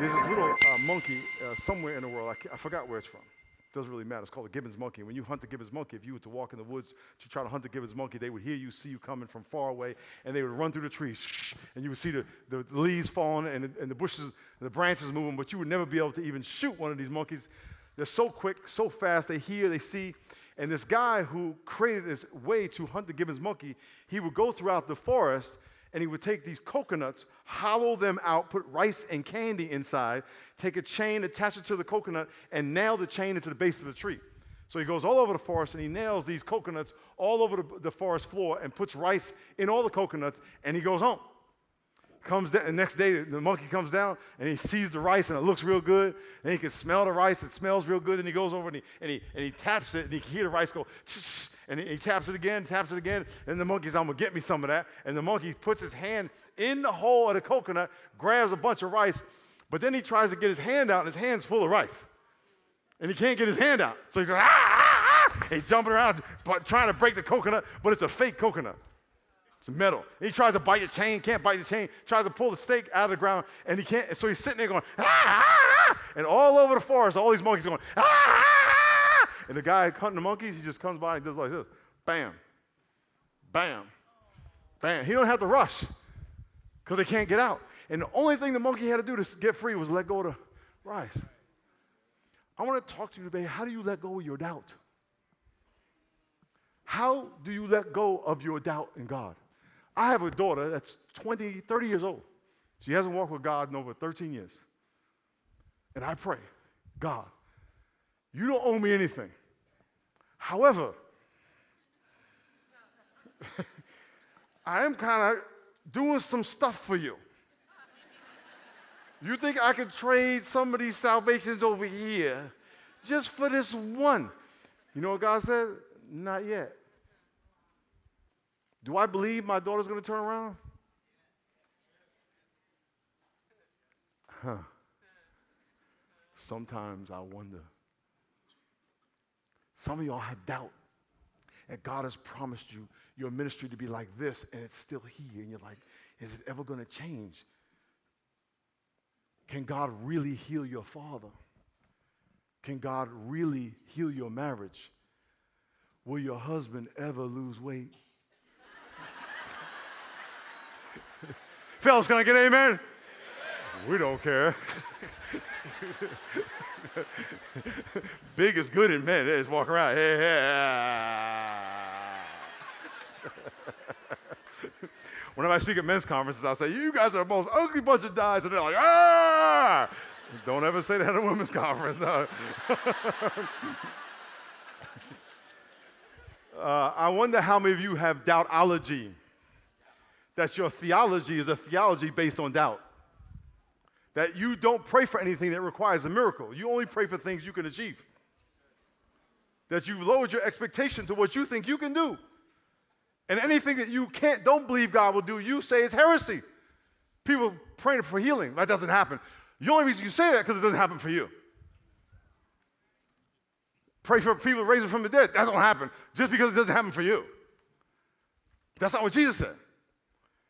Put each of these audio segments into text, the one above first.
There's this little monkey somewhere in the world. I forgot where it's from. Doesn't really matter. It's called a gibbon's monkey. When you hunt the gibbon's monkey, if you were to walk in the woods to try to hunt the gibbon's monkey, they would hear you, see you coming from far away, and they would run through the trees, and you would see the leaves falling and the bushes, the branches moving, but you would never be able to even shoot one of these monkeys. They're so quick, so fast. They hear, they see. And this guy who created this way to hunt the gibbon's monkey, he would go throughout the forest, and he would take these coconuts, hollow them out, put rice and candy inside, take a chain, attach it to the coconut, and nail the chain into the base of the tree. So he goes all over the forest, and he nails these coconuts all over the forest floor and puts rice in all the coconuts, and he goes home. Comes down, the next day, the monkey comes down, and he sees the rice, and it looks real good, and he can smell the rice. It smells real good, and he goes over, and he taps it, and he can hear the rice go, shh, and he taps it again, and the monkey's, I'm going to get me some of that. And the monkey puts his hand in the hole of the coconut, grabs a bunch of rice, but then he tries to get his hand out, and his hand's full of rice. And he can't get his hand out. So he's like, He's jumping around trying to break the coconut, but it's a fake coconut. It's metal. And he tries to bite the chain, can't bite the chain, tries to pull the stake out of the ground, and he can't. So he's sitting there going, and all over the forest, all these monkeys going, and the guy hunting the monkeys, he just comes by and does like this. Bam, bam, bam. He don't have to rush because they can't get out. And the only thing the monkey had to do to get free was let go of the rice. I want to talk to you today. How do you let go of your doubt? How do you let go of your doubt in God? I have a daughter that's 30 years old. She hasn't walked with God in over 13 years. And I pray, God, you don't owe me anything. However, I am kind of doing some stuff for you. You think I could trade some of these salvations over here just for this one? You know what God said? Not yet. Do I believe my daughter's going to turn around? Sometimes I wonder. Some of y'all have doubt that God has promised you your ministry to be like this, and it's still here, and you're like, is it ever going to change? Can God really heal your father? Can God really heal your marriage? Will your husband ever lose weight? Fellas, can I get an amen? We don't care. Big is good in men. They just walk around. Whenever I speak at men's conferences, I'll say, you guys are the most ugly bunch of guys. And they're like, ah! Don't ever say that at a women's conference. No. I wonder how many of you have doubt-ology. That your theology is a theology based on doubt. That you don't pray for anything that requires a miracle. You only pray for things you can achieve. That you've lowered your expectation to what you think you can do. And anything that you don't believe God will do, you say is heresy. People praying for healing, that doesn't happen. The only reason you say that is because it doesn't happen for you. Pray for people raising from the dead, that don't happen just because it doesn't happen for you. That's not what Jesus said.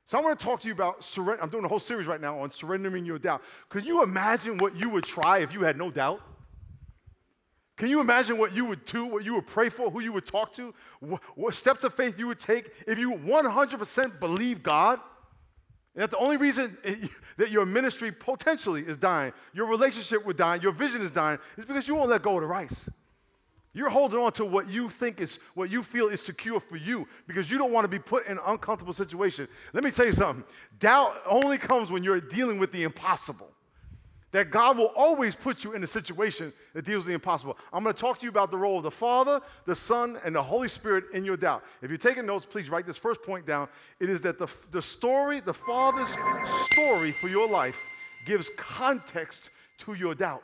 So I want to talk to you about surrender. I'm doing a whole series right now on surrendering your doubt. Could you imagine what you would try if you had no doubt? Can you imagine what you would do, what you would pray for, who you would talk to, what steps of faith you would take if you 100% believe God? And that the only reason that your ministry potentially is dying, your relationship would die, your vision is dying, is because you won't let go of the rice. You're holding on to what you feel is secure for you because you don't want to be put in an uncomfortable situation. Let me tell you something. Doubt only comes when you're dealing with the impossible. That God will always put you in a situation that deals with the impossible. I'm going to talk to you about the role of the Father, the Son, and the Holy Spirit in your doubt. If you're taking notes, please write this first point down. It is that the Father's story for your life gives context to your doubt.